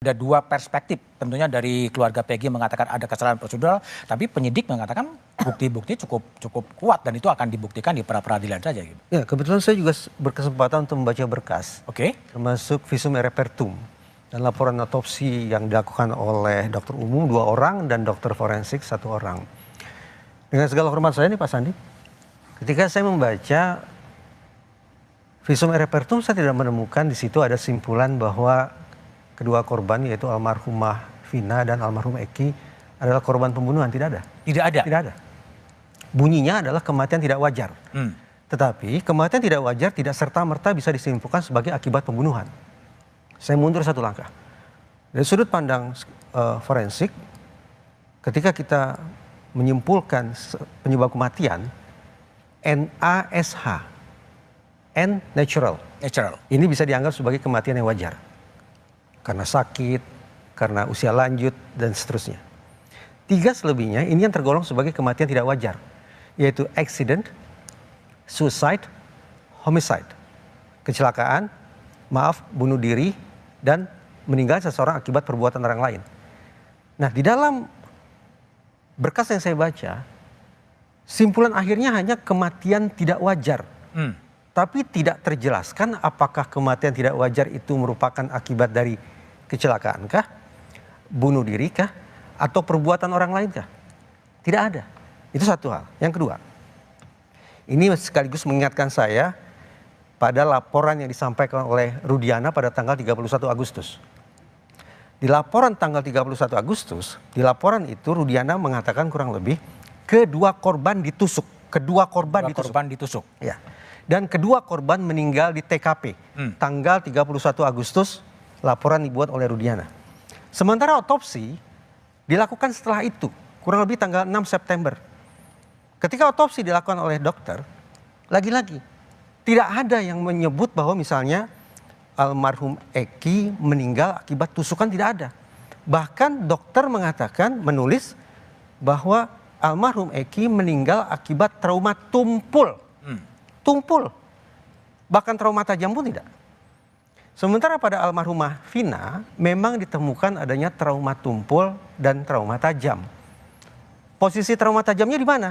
Ada dua perspektif tentunya dari keluarga Peggy mengatakan ada kesalahan prosedural, tapi penyidik mengatakan bukti-bukti cukup kuat dan itu akan dibuktikan di pra-peradilan saja gitu. Ya, kebetulan saya juga berkesempatan untuk membaca berkas, Oke. termasuk visum et repertum dan laporan otopsi yang dilakukan oleh dokter umum 2 orang dan dokter forensik 1 orang. Dengan segala hormat saya nih Pak Sandi, ketika saya membaca visum et repertum saya tidak menemukan di situ ada simpulan bahwa kedua korban yaitu almarhumah Vina dan almarhum Eki adalah korban pembunuhan, tidak ada. Tidak ada? Tidak ada. Bunyinya adalah kematian tidak wajar. Tetapi kematian tidak wajar tidak serta-merta bisa disimpulkan sebagai akibat pembunuhan. Saya mundur 1 langkah. Dari sudut pandang forensik, ketika kita menyimpulkan penyebab kematian, NASH, N natural. Natural. Ini bisa dianggap sebagai kematian yang wajar. Karena sakit, karena usia lanjut, dan seterusnya. 3 selebihnya ini yang tergolong sebagai kematian tidak wajar. Yaitu accident, suicide, homicide. Kecelakaan, bunuh diri, dan meninggal seseorang akibat perbuatan orang lain. Nah, di dalam berkas yang saya baca, simpulan akhirnya hanya kematian tidak wajar. Tapi tidak terjelaskan apakah kematian tidak wajar itu merupakan akibat dari kecelakaan kah, bunuh diri kah, atau perbuatan orang lain kah? Tidak ada. Itu satu hal. Yang kedua, ini sekaligus mengingatkan saya pada laporan yang disampaikan oleh Rudiana pada tanggal 31 Agustus. Di laporan tanggal 31 Agustus, di laporan itu Rudiana mengatakan kurang lebih kedua korban ditusuk. Kedua korban ditusuk. Ya. Dan kedua korban meninggal di TKP tanggal 31 Agustus, laporan dibuat oleh Rudiana. Sementara otopsi dilakukan setelah itu, kurang lebih tanggal 6 September. Ketika otopsi dilakukan oleh dokter, lagi-lagi tidak ada yang menyebut bahwa misalnya almarhum Eki meninggal akibat tusukan, tidak ada. Bahkan dokter mengatakan, menulis bahwa almarhum Eki meninggal akibat trauma tumpul. Tumpul. Bahkan trauma tajam pun tidak. Sementara pada almarhumah Vina memang ditemukan adanya trauma tumpul dan trauma tajam. Posisi trauma tajamnya di mana?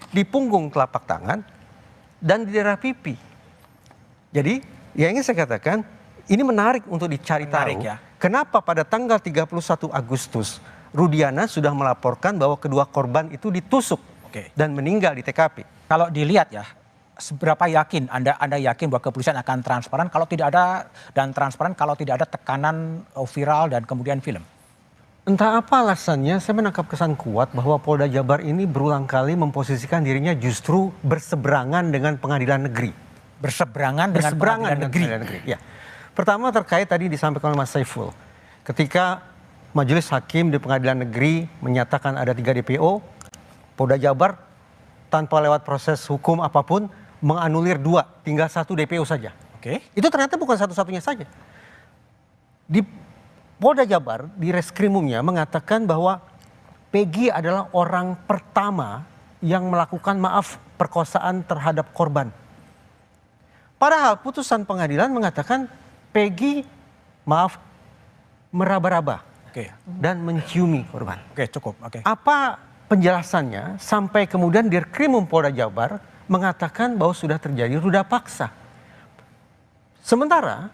Di punggung telapak tangan dan di daerah pipi. Jadi yang ingin saya katakan ini menarik untuk dicari tahu. Ya. Kenapa pada tanggal 31 Agustus Rudiana sudah melaporkan bahwa kedua korban itu ditusuk dan meninggal di TKP. Kalau dilihat ya, seberapa yakin Anda yakin bahwa kepolisian akan transparan kalau tidak ada dan transparan kalau tidak ada tekanan viral dan kemudian film? Entah apa alasannya, saya menangkap kesan kuat bahwa Polda Jabar ini berulang kali memposisikan dirinya justru berseberangan dengan pengadilan negeri. Berseberangan dengan pengadilan negeri. Ya. Pertama terkait tadi disampaikan oleh Mas Saiful. Ketika majelis hakim di pengadilan negeri menyatakan ada 3 DPO, Polda Jabar tanpa lewat proses hukum apapun menganulir 2, tinggal 1 DPO saja. Itu ternyata bukan satu-satunya saja. Di Polda Jabar, di reskrimumnya mengatakan bahwa Peggy adalah orang pertama yang melakukan perkosaan terhadap korban. Padahal putusan pengadilan mengatakan Peggy meraba-raba dan menciumi korban. Cukup. Apa penjelasannya sampai kemudian Dirkrimum Polda Jabar mengatakan bahwa sudah terjadi ruda paksa. Sementara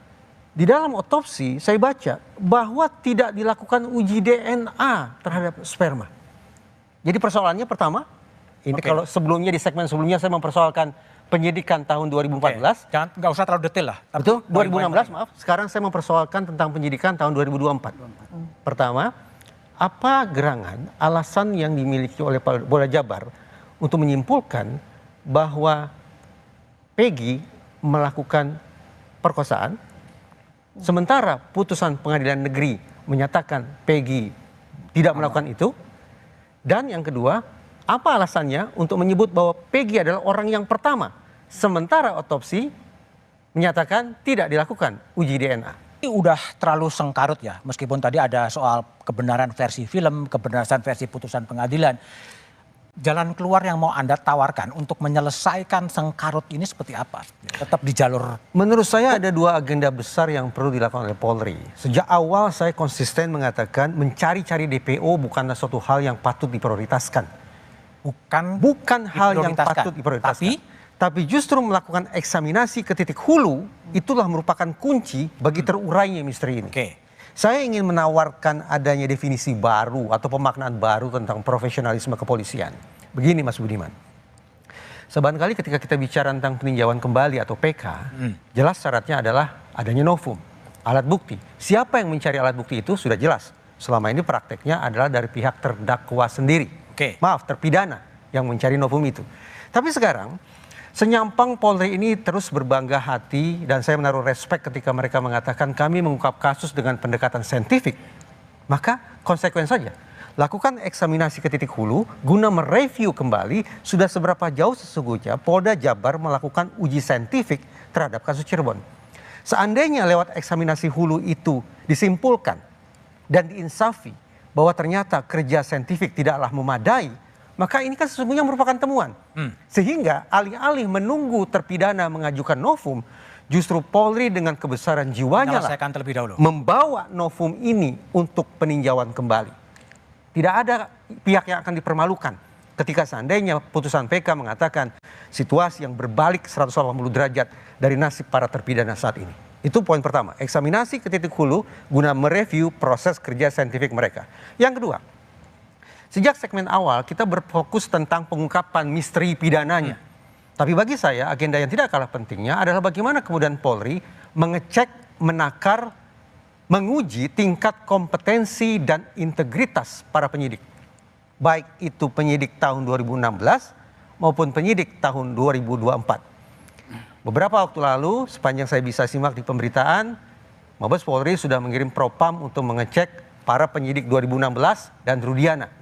di dalam otopsi saya baca bahwa tidak dilakukan uji DNA terhadap sperma. Jadi persoalannya pertama, ini kalau sebelumnya di segmen sebelumnya saya mempersoalkan penyidikan tahun 2014. Nggak usah terlalu detail lah. Betul, 2016 maaf. Sekarang saya mempersoalkan tentang penyidikan tahun 2024. Pertama, apa gerangan alasan yang dimiliki oleh Polda Jabar untuk menyimpulkan bahwa Peggy melakukan perkosaan, sementara putusan pengadilan negeri menyatakan Peggy tidak melakukan itu. Dan yang kedua, apa alasannya untuk menyebut bahwa Peggy adalah orang yang pertama, sementara otopsi menyatakan tidak dilakukan uji DNA. Ini udah terlalu sengkarut ya, meskipun tadi ada soal kebenaran versi film, kebenaran versi putusan pengadilan. Jalan keluar yang mau Anda tawarkan untuk menyelesaikan sengkarut ini seperti apa? Tetap di jalur... Menurut saya ada dua agenda besar yang perlu dilakukan oleh Polri. Sejak awal saya konsisten mengatakan mencari-cari DPO bukanlah suatu hal yang patut diprioritaskan. Bukan hal yang patut diprioritaskan. Tapi justru melakukan eksaminasi ke titik hulu itulah merupakan kunci bagi terurainya misteri ini. Saya ingin menawarkan adanya definisi baru atau pemaknaan baru tentang profesionalisme kepolisian. Begini Mas Budiman, sebarangkali ketika kita bicara tentang peninjauan kembali atau PK, jelas syaratnya adalah adanya novum, alat bukti. Siapa yang mencari alat bukti itu sudah jelas. Selama ini prakteknya adalah dari pihak terdakwa sendiri. Maaf, terpidana yang mencari novum itu. Tapi sekarang senyampang Polri ini terus berbangga hati dan saya menaruh respek ketika mereka mengatakan kami mengungkap kasus dengan pendekatan saintifik. Maka konsekuen saja. Lakukan eksaminasi ke titik hulu guna mereview kembali sudah seberapa jauh sesungguhnya Polda Jabar melakukan uji saintifik terhadap kasus Cirebon. Seandainya lewat eksaminasi hulu itu disimpulkan dan diinsafi bahwa ternyata kerja saintifik tidaklah memadai, maka ini kan sesungguhnya merupakan temuan. Sehingga alih-alih menunggu terpidana mengajukan novum, justru Polri dengan kebesaran jiwanya lah membawa novum ini untuk peninjauan kembali. Tidak ada pihak yang akan dipermalukan ketika seandainya putusan PK mengatakan situasi yang berbalik 180 derajat dari nasib para terpidana saat ini. Itu poin pertama, eksaminasi ke titik hulu guna mereview proses kerja saintifik mereka. Yang kedua, sejak segmen awal kita berfokus tentang pengungkapan misteri pidananya. Tapi bagi saya agenda yang tidak kalah pentingnya adalah bagaimana kemudian Polri mengecek, menakar, menguji tingkat kompetensi dan integritas para penyidik. Baik itu penyidik tahun 2016 maupun penyidik tahun 2024. Beberapa waktu lalu sepanjang saya bisa simak di pemberitaan, Mabes Polri sudah mengirim propam untuk mengecek para penyidik 2016 dan Rudiana.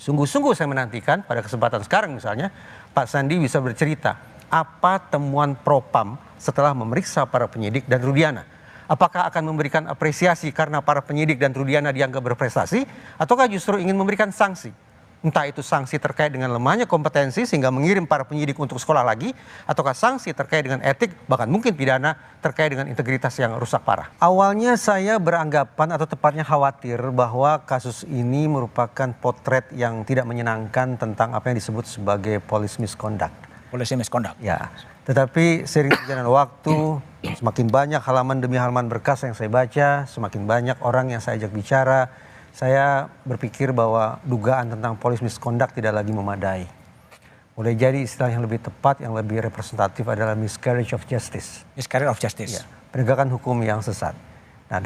Sungguh-sungguh saya menantikan pada kesempatan sekarang misalnya Pak Sandi bisa bercerita apa temuan propam setelah memeriksa para penyidik dan Rudiana. Apakah akan memberikan apresiasi karena para penyidik dan Rudiana dianggap berprestasi ataukah justru ingin memberikan sanksi? Entah itu sanksi terkait dengan lemahnya kompetensi sehingga mengirim para penyidik untuk sekolah lagi, ataukah sanksi terkait dengan etik, bahkan mungkin pidana terkait dengan integritas yang rusak parah. Awalnya saya beranggapan atau tepatnya khawatir bahwa kasus ini merupakan potret yang tidak menyenangkan tentang apa yang disebut sebagai police misconduct. Police misconduct. Ya, tetapi seiring berjalannya waktu, semakin banyak halaman demi halaman berkas yang saya baca, semakin banyak orang yang saya ajak bicara, saya berpikir bahwa dugaan tentang police misconduct tidak lagi memadai. Boleh jadi istilah yang lebih tepat, yang lebih representatif adalah miscarriage of justice. Miscarriage of justice. Ya, penegakan hukum yang sesat. Nah,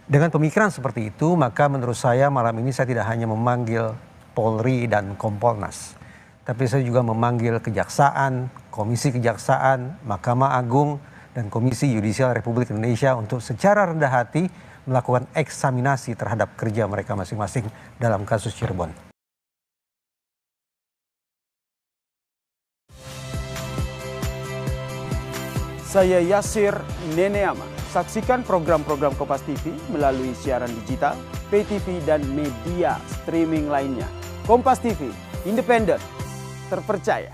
dengan pemikiran seperti itu, maka menurut saya malam ini saya tidak hanya memanggil Polri dan Kompolnas, tapi saya juga memanggil Kejaksaan, Komisi Kejaksaan, Mahkamah Agung, dan Komisi Yudisial Republik Indonesia untuk secara rendah hati melakukan eksaminasi terhadap kerja mereka masing-masing dalam kasus Cirebon. Saya Yasir Neneama. Saksikan program-program Kompas TV melalui siaran digital, pay TV, dan media streaming lainnya. Kompas TV, independen, terpercaya.